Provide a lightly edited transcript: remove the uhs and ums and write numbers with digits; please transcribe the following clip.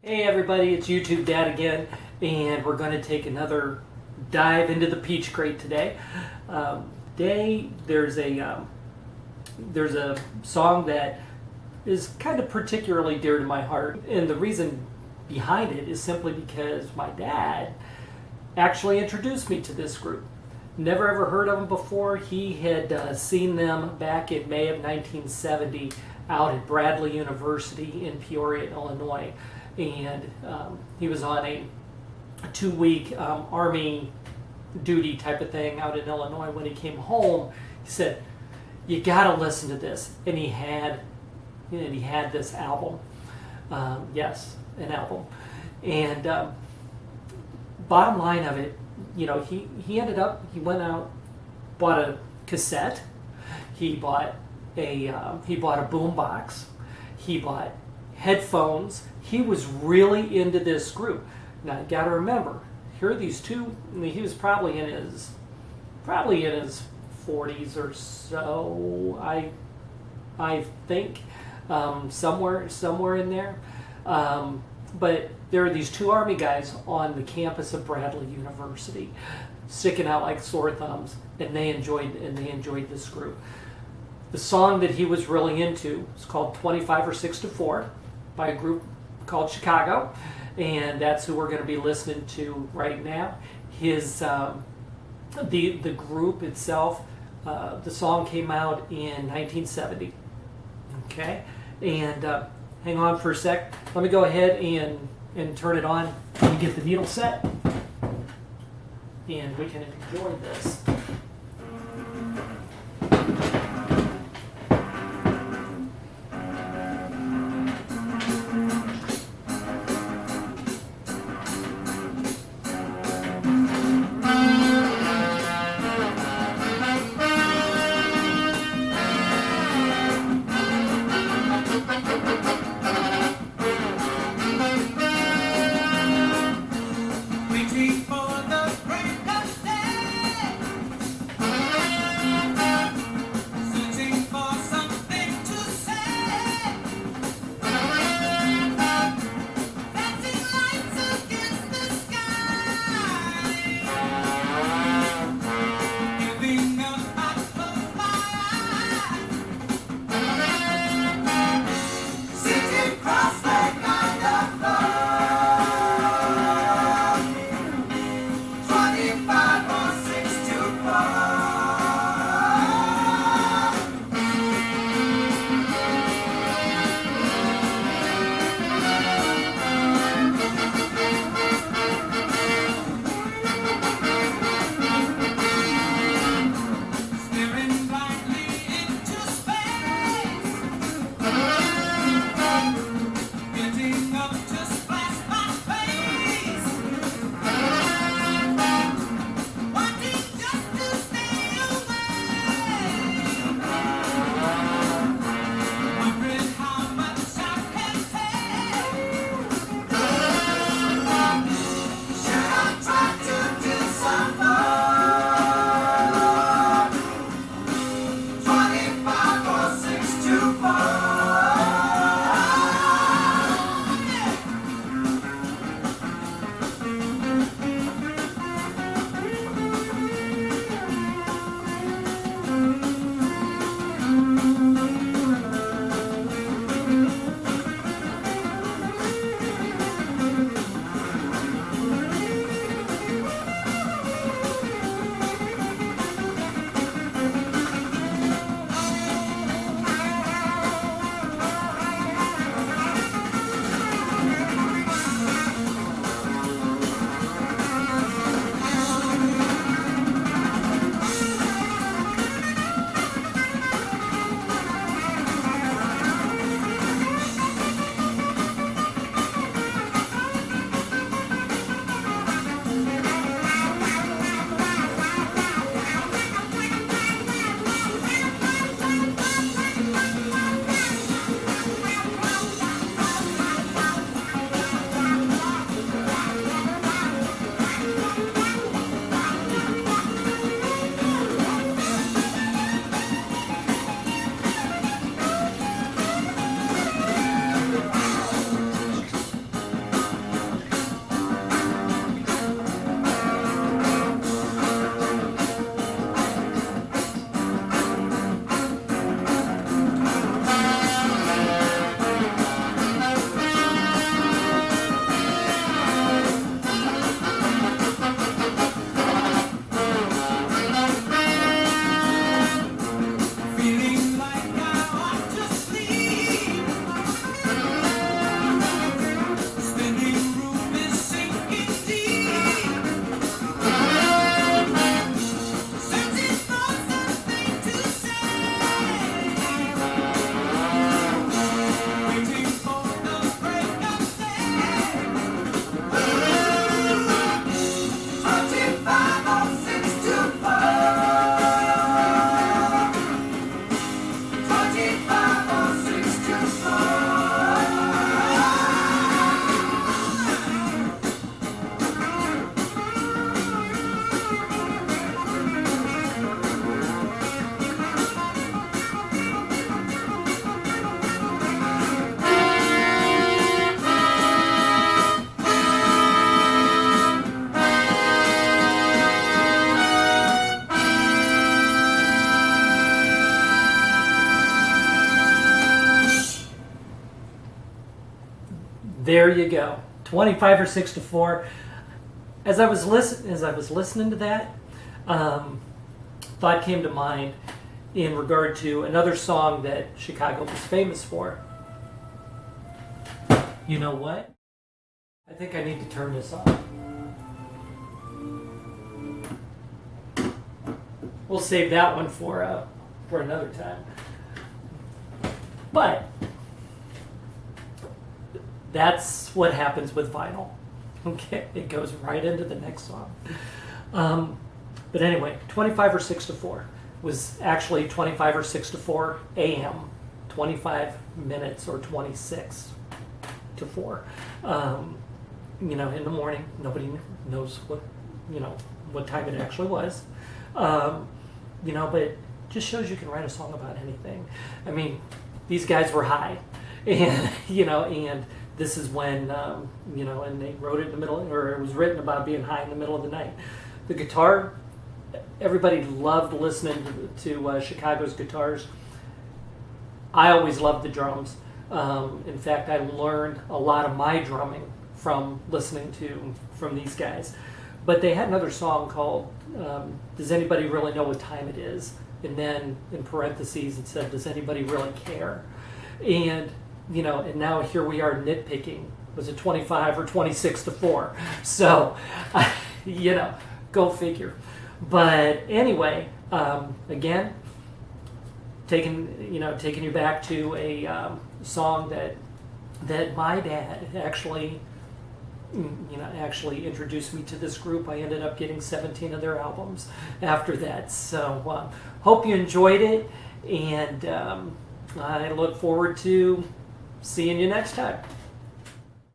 Hey everybody, it's YouTube Dad again, and we're going to take another dive into the peach crate today. There's a song that is kind of particularly dear to my heart, and the reason behind it is simply because my dad actually introduced me to this group. Never ever heard of them before. He had seen them back in May of 1970 out at Bradley University in Peoria, Illinois. And he was on a 2-week Army duty type of thing out in Illinois. When he came home, he said, "You gotta listen to this." And he had this album. Yes, an album. And bottom line of it, he went out, bought a cassette, he bought a boom box, he bought headphones. He was really into this group. Now you got to remember, here are these two. He was probably in his 40s or so. I think somewhere in there. But there are these two Army guys on the campus of Bradley University, sticking out like sore thumbs, and they enjoyed this group. The song that he was really into is called 25 or 6 to 4 by a group called Chicago, and that's who we're going to be listening to right now. The group itself, the song came out in 1970. Okay, and hang on for a sec. Let me go ahead and turn it on and get the needle set, and we can enjoy this. there you go. 25 or 6 to 4. As I was listening to that, thought came to mind in regard to another song that Chicago was famous for. You know what? I think I need to turn this off. We'll save that one for another time. But that's what happens with vinyl. Okay, it goes right into the next song. But anyway, 25 or 6 to 4 was actually 25 or 6 to 4 a.m. 25 minutes or 26 to 4. In the morning, nobody knows what time it actually was. But it just shows you can write a song about anything. I mean, these guys were high, and and this is when and they wrote it in the middle, or it was written about being high in the middle of the night. The guitar, everybody loved listening to Chicago's guitars. I always loved the drums. In fact, I learned a lot of my drumming from listening from these guys. But they had another song called Does Anybody Really Know What Time It Is? And then in parentheses it said, Does Anybody Really Care? And and now here we are nitpicking. Was it 25 or 26 to 4? So, go figure. But anyway, again, taking you back to a song that my dad actually introduced me to this group. I ended up getting 17 of their albums after that. So hope you enjoyed it, and I look forward to seeing you next time.